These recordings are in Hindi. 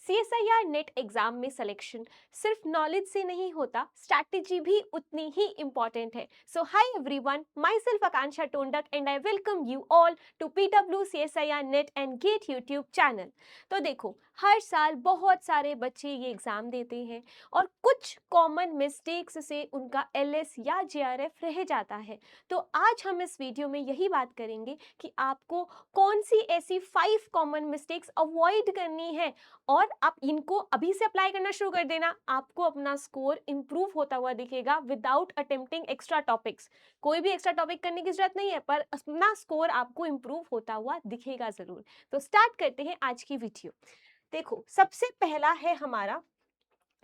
सीएसआईआर नेट एग्जाम में सिलेक्शन सिर्फ नॉलेज से नहीं होता, स्ट्रैटेजी भी उतनी ही इंपॉर्टेंट है। So hi everyone, myself Akanksha Tondak and I welcome you all to PW CSIR NET and GATE YouTube channel. तो देखो, हर साल बहुत सारे बच्चे ये एग्जाम देते हैं और कुछ कॉमन मिस्टेक्स से उनका एलएस या जेआरएफ रह जाता है। तो आज हम इस वीडियो में यही बात करेंगे कि आपको कौन सी ऐसी 5 कॉमन मिस्टेक्स अवॉइड करनी है और आप इनको अभी से अप्लाई करना शुरू कर देना। आपको अपना स्कोर इंप्रूव होता हुआ दिखेगा विदाउट अटेम्प्टिंग एक्स्ट्रा टॉपिक्स। कोई भी एक्स्ट्रा टॉपिक करने की जरूरत नहीं है, पर अपना स्कोर आपको इंप्रूव होता हुआ दिखेगा जरूर। तो स्टार्ट करते हैं आज की वीडियो। देखो, सबसे पहला है हमारा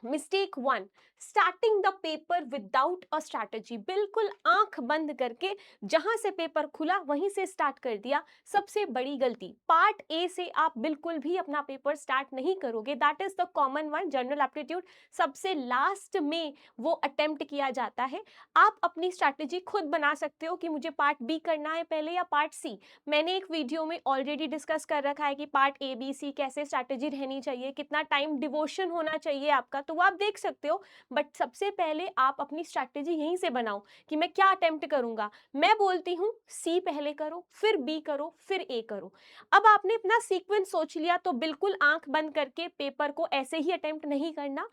mistake 1, starting the paper without a strategy. बिल्कुल आंख बंद करके जहां से पेपर खुला वहीं से स्टार्ट कर दिया। सबसे बड़ी गलती, पार्ट ए से आप बिल्कुल भी अपना पेपर स्टार्ट नहीं करोगे। That is the common one, general aptitude सबसे लास्ट में वो अटेम्प्ट किया जाता है। आप अपनी स्ट्रैटेजी खुद बना सकते हो कि मुझे पार्ट बी करना है पहले या पार्ट सी। मैंने एक वीडियो में ऑलरेडी डिस्कस कर रखा है कि पार्ट ए बी सी कैसे स्ट्रैटेजी रहनी चाहिए, कितना टाइम डिवोशन होना चाहिए आपका, तो वो आप देख सकते हो। बट सबसे पहले आप अपनी स्ट्रैटेजी यहीं से बनाओ कि मैं क्या अटेम्प्ट करूंगा। मैं बोलती हूँ सी पहले करो, फिर बी करो, फिर ए करो। अब आपने अपना सीक्वेंस सोच लिया तो बिल्कुल आंख बंद करके पेपर को ऐसे ही अटेम्प्ट नहीं करना।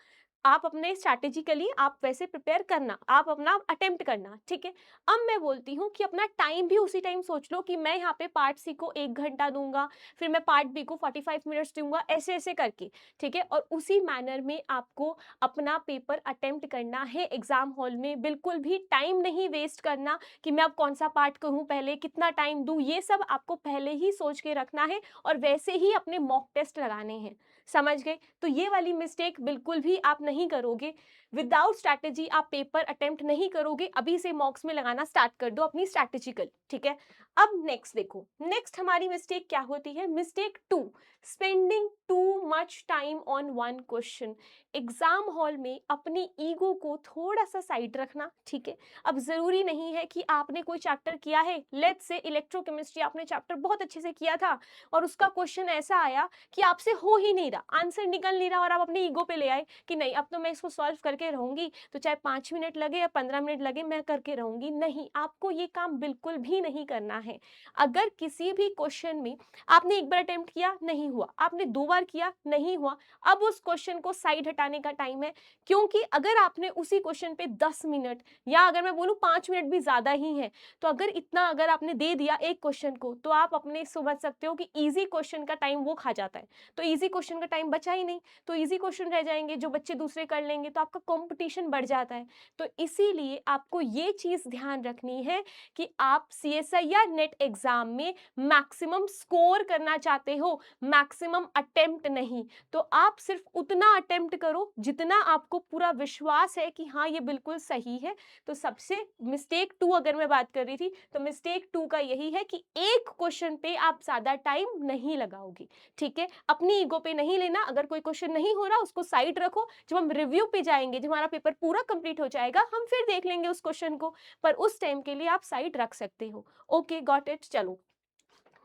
आप अपने स्ट्रैटेजिकली आप वैसे प्रिपेयर करना, आप अपना अटेम्प्ट करना, ठीक है। अब मैं बोलती हूँ कि अपना टाइम भी उसी टाइम सोच लो कि मैं यहाँ पे पार्ट सी को 1 घंटा दूंगा, फिर मैं पार्ट बी को 45 मिनट्स दूंगा, ऐसे ऐसे करके, ठीक है। और उसी मैनर में आपको अपना पेपर अटेम्प्ट करना है एग्जाम हॉल में। बिल्कुल भी टाइम नहीं वेस्ट करना कि मैं अब कौन सा पार्ट करूँ, पहले कितना टाइम दूँ, ये सब आपको पहले ही सोच के रखना है और वैसे ही अपने मॉक टेस्ट लगाने हैं। समझ गए? तो ये वाली मिस्टेक बिल्कुल भी आप नहीं करोगे। विदाउट स्ट्रैटेजी आप पेपर अटेम्प्ट नहीं करोगे। अभी से मॉक्स में लगाना स्टार्ट कर दो अपनी स्ट्रैटेजिकल, ठीक है। अब नेक्स्ट देखो, नेक्स्ट हमारी मिस्टेक क्या होती है। Mistake 2, spending too much time on one question. Exam hall में अपनी ईगो को थोड़ा सा साइड रखना, ठीक है। अब जरूरी नहीं है कि आपने कोई चैप्टर किया है, लेट्स से इलेक्ट्रोकेमिस्ट्री आपने चैप्टर बहुत अच्छे से किया था और उसका क्वेश्चन ऐसा आया कि आपसे हो ही नहीं रहा, आंसर निकल नहीं रहा, और आप अपनी ईगो पे ले आए कि नहीं अब तो मैं इसको सॉल्व करके रहूंगी, तो चाहे 5 मिनट लगे या 15 मिनट लगे मैं करके रहूंगी। नहीं, आपको ये काम बिल्कुल भी नहीं करना है। अगर किसी भी क्वेश्चन में आपने एक बार अटेम्प्ट किया नहीं हुआ, आपने 2 बार किया नहीं हुआ, अब उस क्वेश्चन को साइड हटाने का टाइम है। क्योंकि अगर आपने उसी क्वेश्चन पे 10 मिनट या अगर मैं बोलूँ 5 मिनट भी ज्यादा ही है, तो अगर इतना अगर आपने दे दिया एक क्वेश्चन को, तो आप अपने समझ सकते हो कि इजी क्वेश्चन का टाइम वो खा जाता है। तो इजी क्वेश्चन का टाइम बचा ही नहीं, तो इजी क्वेश्चन रह जाएंगे जो बच्चे दूसरे कर लेंगे, तो आपका कंपटीशन बढ़ जाता है। तो इसीलिए आपको ये चीज ध्यान रखनी है कि आप सीएसआई या नेट एग्जाम में मैक्सिमम स्कोर करना चाहते हो, मैक्सिमम अटेम्प्ट नहीं। तो आप सिर्फ उतना अटेम्प्ट करो जितना आपको पूरा विश्वास है कि हाँ ये बिल्कुल सही है। तो सबसे मिस्टेक 2 अगर मैं बात कर रही थी, तो मिस्टेक 2 का यही है कि एक क्वेश्चन पे आप ज्यादा टाइम नहीं लगाओगे, ठीक है। अपनी ईगो पे नहीं लेना। अगर कोई क्वेश्चन नहीं हो रहा उसको साइड रखो, जब हम रिव्यू पे जाएंगे, जब हमारा पेपर पूरा कंप्लीट हो जाएगा, हम फिर देख लेंगे उस क्वेश्चन को, पर उस टाइम के लिए आप साइड रख सकते हो। Okay, got it. चलो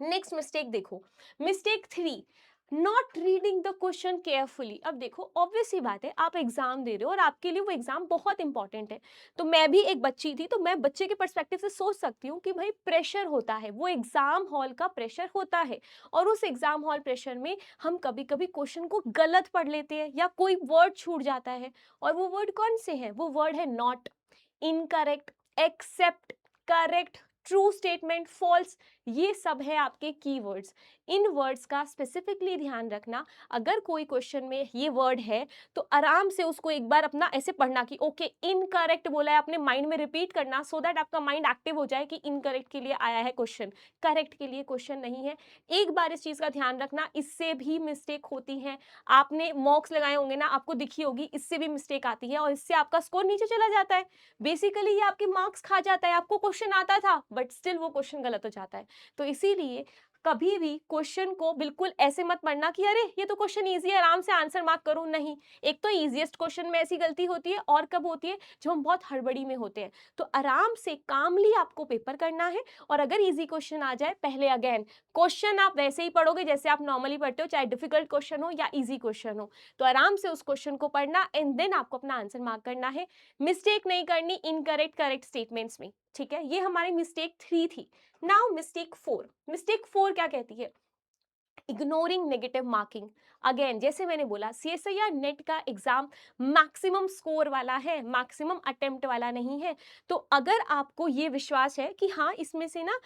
नेक्स्ट मिस्टेक देखो, mistake 3, not reading the question carefully. अब देखो, ऑब्वियस सी बात है, आप एग्जाम दे रहे हो और आपके लिए वो एग्जाम बहुत इंपॉर्टेंट है। तो मैं भी एक बच्ची थी, तो मैं बच्चे के पर्सपेक्टिव से सोच सकती हूँ कि भाई प्रेशर होता है, वो एग्जाम हॉल का प्रेशर होता है, और उस एग्जाम हॉल प्रेशर में हम कभी कभी क्वेश्चन को गलत पढ़ लेते हैं या कोई वर्ड छूट जाता है। और वो वर्ड कौन से है? वो वर्ड है not, incorrect, except, correct, true statement, false. ये सब है आपके कीवर्ड्स। इन वर्ड्स का स्पेसिफिकली ध्यान रखना। अगर कोई क्वेश्चन में ये वर्ड है तो आराम से उसको एक बार अपना ऐसे पढ़ना कि ओके इनकरेक्ट बोला है, अपने माइंड में रिपीट करना, सो दैट आपका माइंड एक्टिव हो जाए कि इनकरेक्ट के लिए आया है क्वेश्चन, करेक्ट के लिए क्वेश्चन नहीं है। एक बार इस चीज का ध्यान रखना, इससे भी मिस्टेक होती है। आपने मॉक्स लगाए होंगे ना, आपको दिखी होगी, इससे भी मिस्टेक आती है और इससे आपका स्कोर नीचे चला जाता है। बेसिकली ये आपके मार्क्स खा जाता है। आपको क्वेश्चन आता था बट स्टिल वो क्वेश्चन गलत हो जाता है। तो इसीलिए कभी भी क्वेश्चन को बिल्कुल ऐसे मत पढ़ना कि अरे ये तो क्वेश्चन इजी है, आराम से आंसर मार्क करूं। नहीं, एक तो इजीएस्ट क्वेश्चन में ऐसी गलती होती है, और कब होती है, जब हम बहुत हड़बड़ी में होते हैं। तो आराम से कामली आपको पेपर करना है, और अगर इजी क्वेश्चन आ जाए, पहले अगेन क्वेश्चन आप वैसे ही पढ़ोगे जैसे आप नॉर्मली पढ़ते हो, चाहे डिफिकल्ट क्वेश्चन हो या इजी क्वेश्चन हो। तो आराम से उस क्वेश्चन को पढ़ना एंड देन आपको अपना आंसर मार्क करना है। मिस्टेक नहीं करनी इनकरेक्ट करेक्ट स्टेटमेंट्स में, ठीक है। ये हमारी मिस्टेक 3 थी। Now mistake 4। मिस्टेक 4 क्या कहती है? Ignoring negative marking. अगेन जैसे मैंने बोला, सीएसआईआर नेट का एग्जाम मैक्सिमम स्कोर वाला है, मैक्सिमम अटेम्प्ट वाला नहीं है। तो अगर आपको ये विश्वास है कि हाँ इसमें से ना,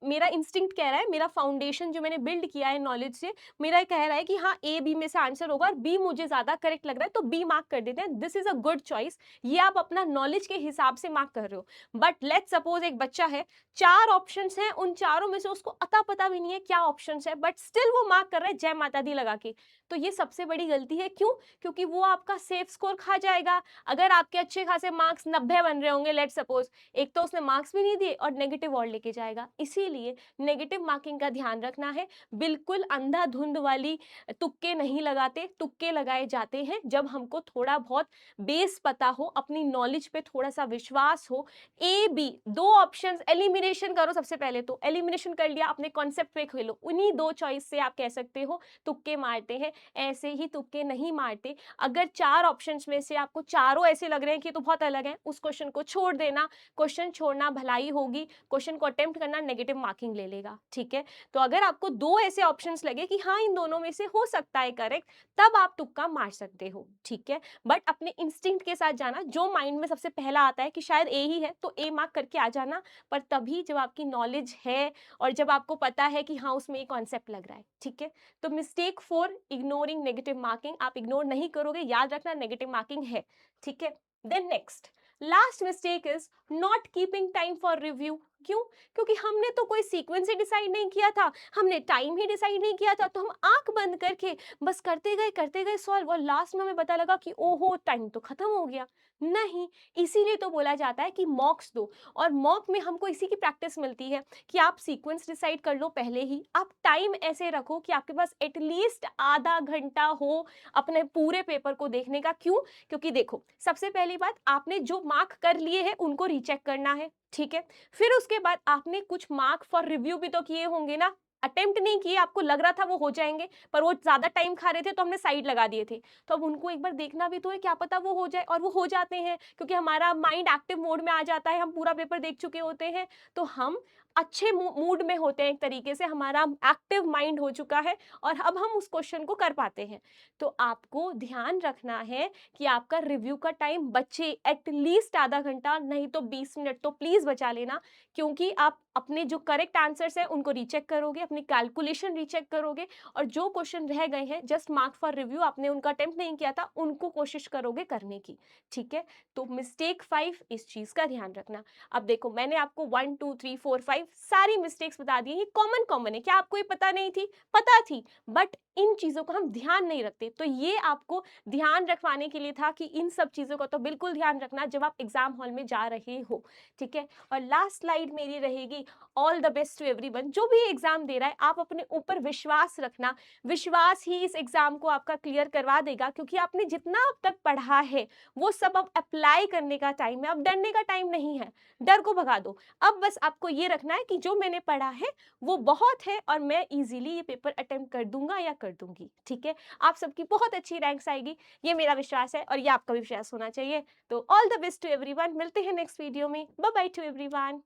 मेरा इंस्टिंक्ट कह रहा है, मेरा फाउंडेशन जो मैंने बिल्ड किया है नॉलेज से, मेरा कह रहा है कि हाँ ए बी में से आंसर होगा और बी मुझे ज्यादा करेक्ट लग रहा है, तो बी मार्क कर देते हैं। This is a good choice. ये आप अपना नॉलेज के हिसाब से मार्क कर रहे हो। बट लेट्स सपोज एक बच्चा है, 4 ऑप्शंस हैं, उन चारों में से उसको अता पता भी नहीं है क्या ऑप्शंस है, बट स्टिल वो मार्क कर रहा है जय माता दी लगा के। तो ये सबसे बड़ी गलती है। क्यों? क्योंकि वो आपका सेफ स्कोर खा जाएगा। अगर आपके अच्छे खासे मार्क्स 90 बन रहे होंगे, लेट्स सपोज, एक तो उसने मार्क्स भी नहीं दिए और नेगेटिव और लेके जाएगा। इसीलिए नेगेटिव मार्किंग का ध्यान रखना है। बिल्कुल अंधाधुंध वाली तुक्के नहीं लगाते। तुक्के लगाए जाते हैं जब हमको थोड़ा बहुत बेस पता हो, अपनी नॉलेज पे थोड़ा सा विश्वास हो। ए बी दो ऑप्शंस एलिमिनेशन करो। सबसे पहले तो एलिमिनेशन कर लिया, अपने कॉन्सेप्ट पे खेलो। उन्हीं दो चॉइस से आप कह सकते हो तुक्के मारते हैं। ऐसे ही तुक्के नहीं मारते। अगर 4 ऑप्शंस में से आपको चारों ऐसे लग रहे हैं कि तो बहुत अलग है, उस क्वेश्चन को छोड़ देना। क्वेश्चन छोड़ना भलाई होगी, क्वेश्चन को अटेम्प्ट करना नेगेटिव मार्किंग ले लेगा, ठीक है। तो अगर आपको दो ऐसे ऑप्शंस लगे कि हाँ इन दोनों में से हो सकता है करेक्ट, तब आप तुक्का मार सकते हो, ठीक है। बट अपने इंस्टिंक्ट के साथ जाना, जो माइंड में सबसे पहला आता है कि शायद ए ही है, तो ए मार्क करके आ जाना। पर तभी जब आपकी नॉलेज है और जब आपको पता है कि हाँ उसमें एक कॉन्सेप्ट लग रहा है, ठीक है। तो मिस्टेक 4, इग्नोरिंग नेगेटिव मार्किंग। आप इग्नोर नहीं करोगे, याद रखना नेगेटिव मार्किंग है, ठीक है। Then next last mistake is not keeping time for review. क्यों? क्योंकि हमने तो कोई सीक्वेंस ही डिसाइड नहीं किया था, हमने टाइम ही डिसाइड नहीं किया था, तो हम आंख बंद करके बस करते गए सॉल्व, और लास्ट में हमें पता लगा कि ओहो टाइम तो खत्म हो गया। नहीं, इसीलिए तो बोला जाता है कि मॉक्स दो, और मॉक में हमको इसी की प्रैक्टिस मिलती है कि आप सीक्वेंस डिसाइड कर लो पहले ही। आप टाइम ऐसे रखो कि आपके पास एटलीस्ट आधा घंटा हो अपने पूरे पेपर को देखने का। क्यों? क्योंकि देखो, सबसे पहली बात, आपने जो मार्क कर लिए हैं उनको रीचेक करना है, ठीक है। फिर उसके बाद आपने कुछ मार्क फॉर रिव्यू भी तो किए होंगे ना। अटेम्प्ट नहीं किए, आपको लग रहा था वो हो जाएंगे, पर वो ज्यादा टाइम खा रहे थे तो हमने साइड लगा दिए थे। तो अब उनको एक बार देखना भी तो है, क्या पता वो हो जाए, और वो हो जाते हैं क्योंकि हमारा माइंड एक्टिव मोड में आ जाता है, हम पूरा पेपर देख चुके होते हैं। तो हम अच्छे मूड में होते हैं, एक तरीके से हमारा एक्टिव माइंड हो चुका है, और अब हम उस क्वेश्चन को कर पाते हैं। तो आपको ध्यान रखना है कि आपका रिव्यू का टाइम बचे एटलीस्ट आधा घंटा, नहीं तो 20 मिनट तो प्लीज बचा लेना। क्योंकि आप अपने जो करेक्ट आंसर्स हैं उनको रीचेक करोगे, अपनी कैलकुलेशन रीचेक करोगे, और जो क्वेश्चन रह गए हैं जस्ट मार्क फॉर रिव्यू, आपने उनका अटेम्प्ट नहीं किया था, उनको कोशिश करोगे करने की, ठीक है। तो मिस्टेक 5, इस चीज का ध्यान रखना। अब देखो, मैंने आपको 1 2 3 4 5 सारी मिस्टेक्स बता दी। ये कॉमन है, क्या आपको ये पता नहीं थी? पता थी, बट इन चीजों का हम ध्यान नहीं रखते। तो ये आपको ध्यान रखवाने के लिए था कि इन सब चीजों का तो बिल्कुल ध्यान रखना जब आप एग्जाम हॉल में जा रहे हो, ठीक है। और लास्ट स्लाइड मेरी रहेगी, all the best to everyone. जो भी एग्जाम दे रहा है, आप अपने ऊपर विश्वास रखना। विश्वास ही इस एग्जाम को आपका क्लियर करवा देगा, क्योंकि आपने जितना अब तक पढ़ा है वो सब अब अप्लाई करने का टाइम है। अब डरने का टाइम नहीं है, डर को भगा दो। अब बस आपको ये रखना है कि जो मैंने पढ़ा है वो बहुत है, और मैं इजीली ये पेपर अटेम्प्ट कर दूंगा या कर दूंगी, ठीक है। आप सबकी बहुत अच्छी रैंक्स आएगी, ये मेरा विश्वास है, और ये आपका विश्वास होना चाहिए। तो all the best to everyone. मिलते हैं नेक्स्ट वीडियो में। Bye bye to everyone.